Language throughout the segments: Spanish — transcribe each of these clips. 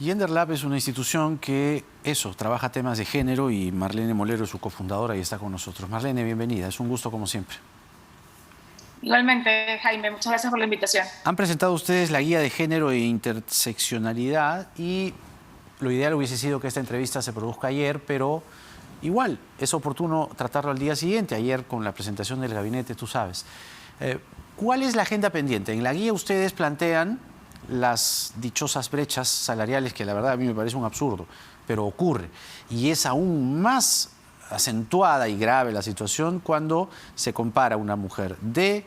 Gender Lab es una institución que, trabaja temas de género y Marlene Molero es su cofundadora y está con nosotros. Marlene, bienvenida, es un gusto como siempre. Igualmente, Jaime, muchas gracias por la invitación. Han presentado ustedes la guía de género e interseccionalidad y lo ideal hubiese sido que esta entrevista se produzca ayer, pero igual es oportuno tratarlo al día siguiente, ayer con la presentación del gabinete, tú sabes. ¿Cuál es la agenda pendiente? En la guía ustedes plantean las dichosas brechas salariales, que la verdad a mí me parece un absurdo, pero ocurre. Y es aún más acentuada y grave la situación cuando se compara una mujer de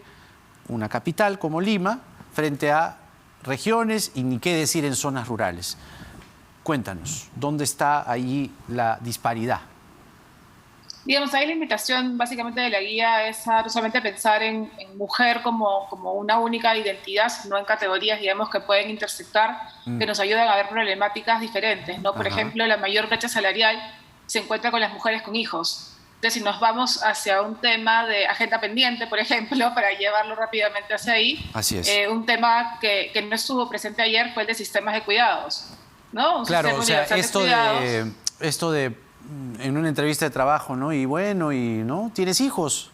una capital como Lima frente a regiones y ni qué decir en zonas rurales. Cuéntanos, ¿dónde está ahí la disparidad? Digamos, ahí la invitación básicamente de la guía es a no solamente pensar en mujer como una única identidad, sino en categorías, digamos, que pueden intersectar, que nos ayudan a ver problemáticas diferentes, ¿no? Por ejemplo, la mayor brecha salarial se encuentra con las mujeres con hijos. Entonces, si nos vamos hacia un tema de agenda pendiente, por ejemplo, para llevarlo rápidamente hacia ahí, así es. Un tema que no estuvo presente ayer fue el de sistemas de cuidados, ¿no? Claro, o sea, esto de en una entrevista de trabajo, ¿no? Y bueno, ¿no? ¿Tienes hijos?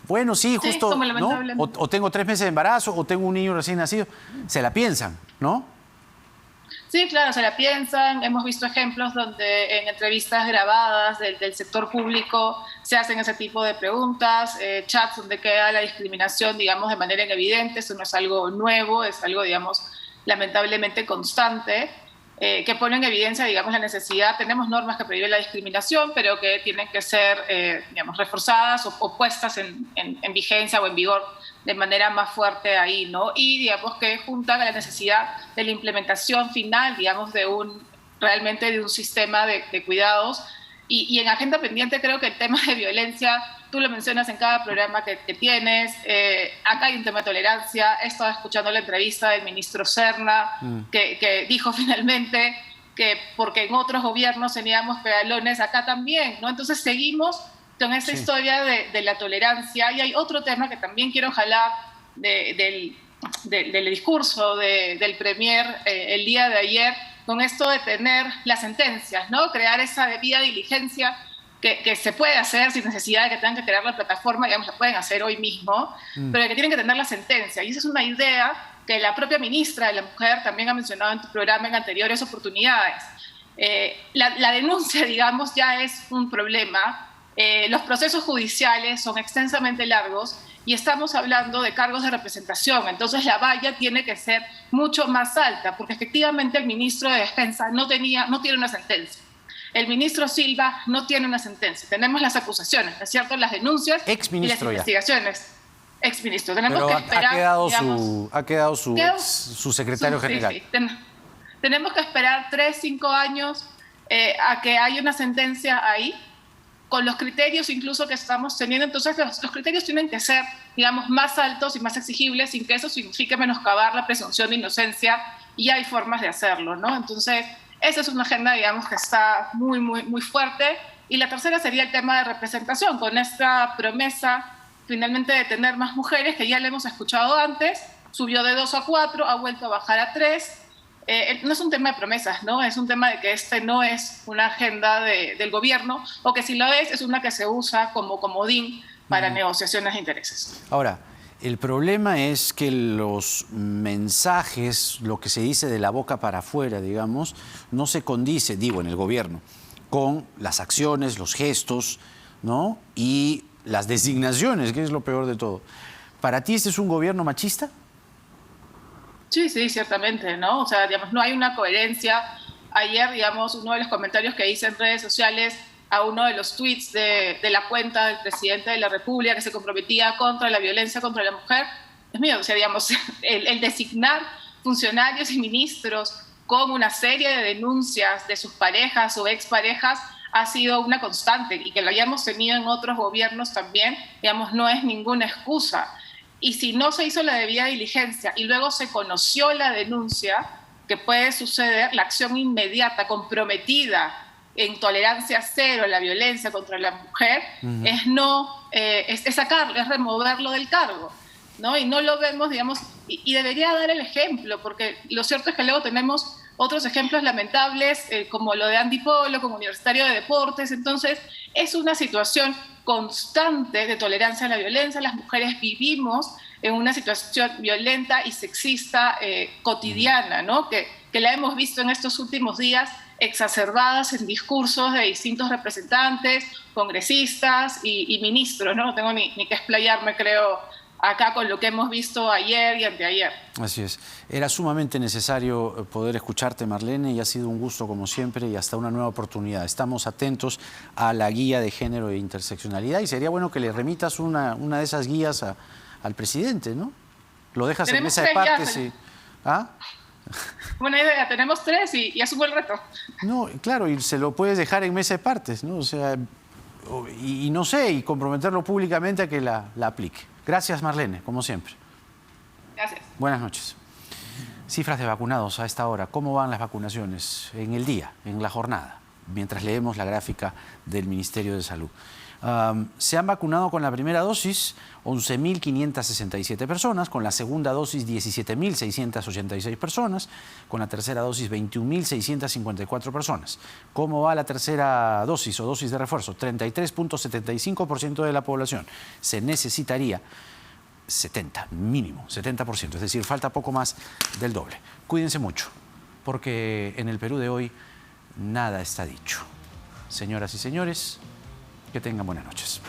Bueno, sí, justo, ¿no? O tengo 3 meses de embarazo, o tengo un niño recién nacido. Se la piensan, ¿no? Sí, claro, se la piensan. Hemos visto ejemplos donde en entrevistas grabadas del sector público se hacen ese tipo de preguntas, chats donde queda la discriminación, digamos, de manera evidente. Eso no es algo nuevo, es algo, digamos, lamentablemente constante. Que pone en evidencia, digamos, la necesidad. Tenemos normas que prohíben la discriminación, pero que tienen que ser, digamos, reforzadas o puestas en vigencia o en vigor de manera más fuerte ahí, ¿no? Y, digamos, que juntan a la necesidad de la implementación final, digamos, realmente de un sistema de cuidados. Y en agenda pendiente creo que el tema de violencia, tú lo mencionas en cada programa que tienes, acá hay un tema de tolerancia. He estado escuchando la entrevista del ministro Serna, que dijo finalmente que porque en otros gobiernos teníamos pedalones, acá también, ¿no? Entonces seguimos con esa historia de la tolerancia. Y hay otro tema que también quiero jalar del discurso del premier el día de ayer, con esto de tener las sentencias, ¿no? Crear esa debida diligencia que se puede hacer sin necesidad de que tengan que crear la plataforma, digamos, la pueden hacer hoy mismo, pero que tienen que tener la sentencia. Y esa es una idea que la propia ministra de la Mujer también ha mencionado en tu programa en anteriores oportunidades. La denuncia, digamos, ya es un problema. Los procesos judiciales son extensamente largos y estamos hablando de cargos de representación. Entonces la valla tiene que ser mucho más alta, porque efectivamente el ministro de Defensa no tiene una sentencia. El ministro Silva no tiene una sentencia. Tenemos las acusaciones, ¿no es cierto? Las denuncias y las investigaciones. Exministro. Tenemos que esperar, ha quedado su secretario general. Sí. Tenemos que esperar 3, 5 años a que haya una sentencia ahí, con los criterios incluso que estamos teniendo. Entonces los criterios tienen que ser, digamos, más altos y más exigibles, sin que eso signifique menoscabar la presunción de inocencia, y hay formas de hacerlo, ¿no? Entonces esa es una agenda, digamos, que está muy, muy, muy fuerte. Y la tercera sería el tema de representación, con esta promesa finalmente de tener más mujeres, que ya le hemos escuchado antes, subió de 2 a 4, ha vuelto a bajar a 3. No es un tema de promesas, ¿no? Es un tema de que este no es una agenda del gobierno, o que si lo es una que se usa como comodín para negociaciones de intereses. Ahora, el problema es que los mensajes, lo que se dice de la boca para afuera, digamos, no se condice, digo, en el gobierno, con las acciones, los gestos, ¿no? Y las designaciones, que es lo peor de todo. ¿Para ti este es un gobierno machista? Sí, ciertamente, ¿no? O sea, digamos, no hay una coherencia. Ayer, digamos, uno de los comentarios que hice en redes sociales a uno de los tweets de la cuenta del presidente de la República, que se comprometía contra la violencia contra la mujer, es mío. O sea, digamos, el designar funcionarios y ministros con una serie de denuncias de sus parejas o exparejas ha sido una constante, y que lo hayamos tenido en otros gobiernos también, digamos, no es ninguna excusa. Y si no se hizo la debida diligencia y luego se conoció la denuncia, que puede suceder, la acción inmediata, comprometida en tolerancia cero a la violencia contra la mujer, es sacarlo, es removerlo del cargo, ¿no? Y no lo vemos, digamos, y debería dar el ejemplo, porque lo cierto es que luego tenemos otros ejemplos lamentables, como lo de Andy Polo, como Universitario de Deportes. Entonces, es una situación constante de tolerancia a la violencia. Las mujeres vivimos en una situación violenta y sexista cotidiana, ¿no? Que la hemos visto en estos últimos días exacerbadas en discursos de distintos representantes, congresistas y ministros, ¿no? No tengo ni que explayarme, creo, acá con lo que hemos visto ayer y anteayer. Así es. Era sumamente necesario poder escucharte, Marlene, y ha sido un gusto como siempre y hasta una nueva oportunidad. Estamos atentos a la guía de género e interseccionalidad y sería bueno que le remitas una de esas guías al presidente, ¿no? Lo dejas en mesa de partes y... ¿Ah? Buena idea, tenemos 3 y asumo el reto. No, claro, y se lo puedes dejar en mesa de partes, ¿no? O sea, y no sé, y comprometerlo públicamente a que la aplique. Gracias, Marlene, como siempre. Gracias. Buenas noches. Cifras de vacunados a esta hora. ¿Cómo van las vacunaciones en el día, en la jornada? Mientras leemos la gráfica del Ministerio de Salud. Se han vacunado con la primera dosis 11.567 personas, con la segunda dosis 17.686 personas, con la tercera dosis 21.654 personas. ¿Cómo va la tercera dosis o dosis de refuerzo? 33.75% de la población. Se necesitaría 70, mínimo, 70%, es decir, falta poco más del doble. Cuídense mucho, porque en el Perú de hoy nada está dicho. Señoras y señores, que tengan buenas noches.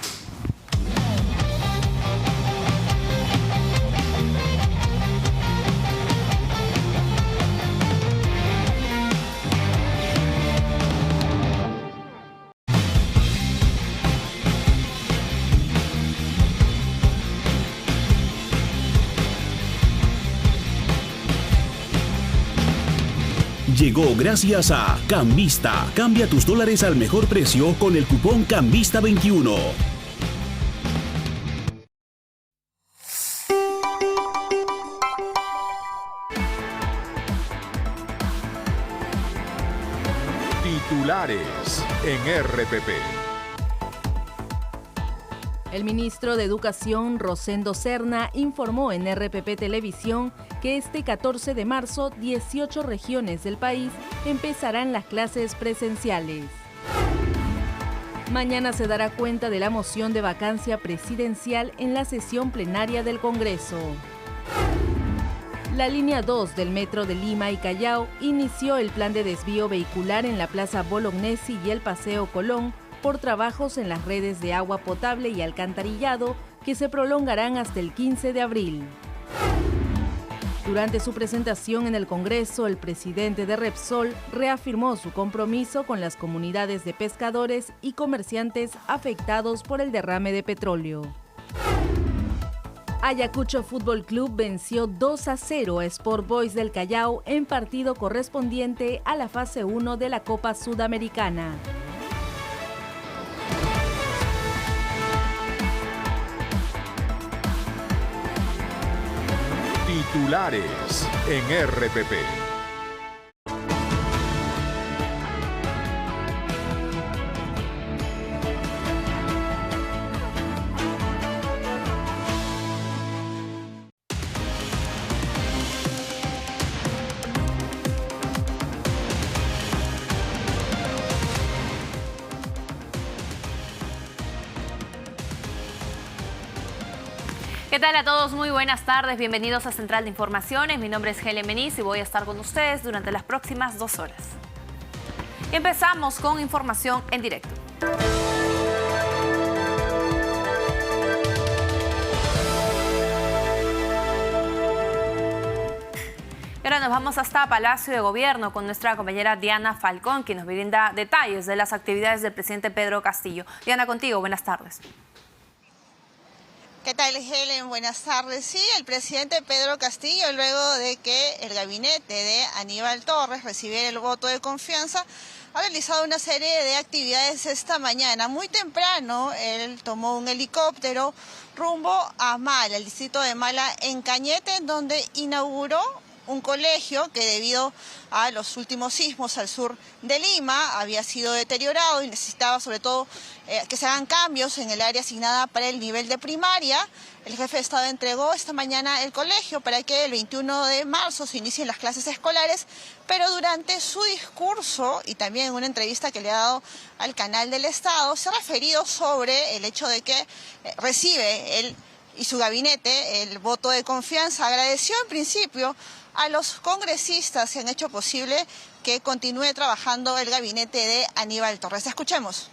Llegó gracias a Cambista. Cambia tus dólares al mejor precio con el cupón Cambista21. Titulares en RPP. El ministro de Educación, Rosendo Serna, informó en RPP Televisión que este 14 de marzo, 18 regiones del país empezarán las clases presenciales. Mañana se dará cuenta de la moción de vacancia presidencial en la sesión plenaria del Congreso. La línea 2 del Metro de Lima y Callao inició el plan de desvío vehicular en la Plaza Bolognesi y el Paseo Colón por trabajos en las redes de agua potable y alcantarillado que se prolongarán hasta el 15 de abril. Durante su presentación en el Congreso, el presidente de Repsol reafirmó su compromiso con las comunidades de pescadores y comerciantes afectados por el derrame de petróleo. Ayacucho Fútbol Club venció 2-0 a Sport Boys del Callao en partido correspondiente a la fase 1 de la Copa Sudamericana. Titulares en RPP. ¿Qué tal a todos? Muy buenas tardes, bienvenidos a Central de Informaciones. Mi nombre es Helen Meniz y voy a estar con ustedes durante las próximas 2 horas. Y empezamos con información en directo. Y ahora nos vamos hasta Palacio de Gobierno con nuestra compañera Diana Falcón, quien nos brinda detalles de las actividades del presidente Pedro Castillo. Diana, contigo, buenas tardes. ¿Qué tal, Helen? Buenas tardes. Sí, el presidente Pedro Castillo, luego de que el gabinete de Aníbal Torres recibiera el voto de confianza, ha realizado una serie de actividades esta mañana. Muy temprano, él tomó un helicóptero rumbo a Mala, el distrito de Mala, en Cañete, donde inauguró un colegio que debido a los últimos sismos al sur de Lima había sido deteriorado y necesitaba sobre todo que se hagan cambios en el área asignada para el nivel de primaria. El jefe de Estado entregó esta mañana el colegio para que el 21 de marzo se inicien las clases escolares, pero durante su discurso y también en una entrevista que le ha dado al canal del Estado, se ha referido sobre el hecho de que recibe él y su gabinete el voto de confianza. Agradeció en principio a los congresistas que han hecho posible que continúe trabajando el gabinete de Aníbal Torres. Escuchemos.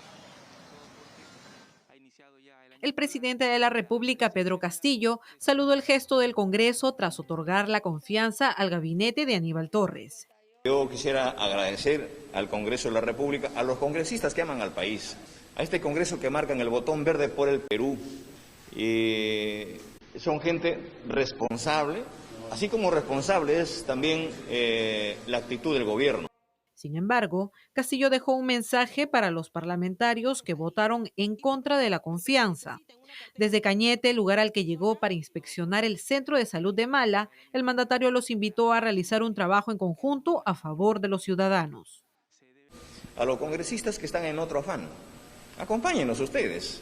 El presidente de la República, Pedro Castillo, saludó el gesto del Congreso tras otorgar la confianza al gabinete de Aníbal Torres. Yo quisiera agradecer al Congreso de la República, a los congresistas que aman al país, a este Congreso que marcan el botón verde por el Perú. Son gente responsable, así como responsable es también la actitud del gobierno. Sin embargo, Castillo dejó un mensaje para los parlamentarios que votaron en contra de la confianza. Desde Cañete, lugar al que llegó para inspeccionar el Centro de Salud de Mala, el mandatario los invitó a realizar un trabajo en conjunto a favor de los ciudadanos. A los congresistas que están en otro afán, acompáñenos ustedes.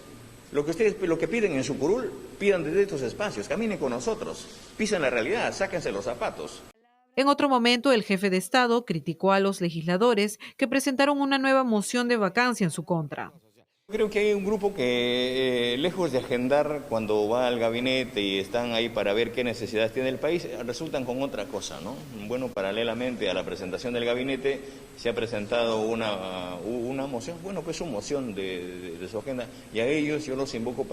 Lo que piden en su curul, pidan desde estos espacios, caminen con nosotros, pisen la realidad, sáquense los zapatos. En otro momento, el jefe de Estado criticó a los legisladores que presentaron una nueva moción de vacancia en su contra. Creo que hay un grupo que, lejos de agendar cuando va al gabinete y están ahí para ver qué necesidades tiene el país, resultan con otra cosa, ¿no? Bueno, paralelamente a la presentación del gabinete se ha presentado una moción, bueno, pues una moción de su agenda, y a ellos yo los invoco para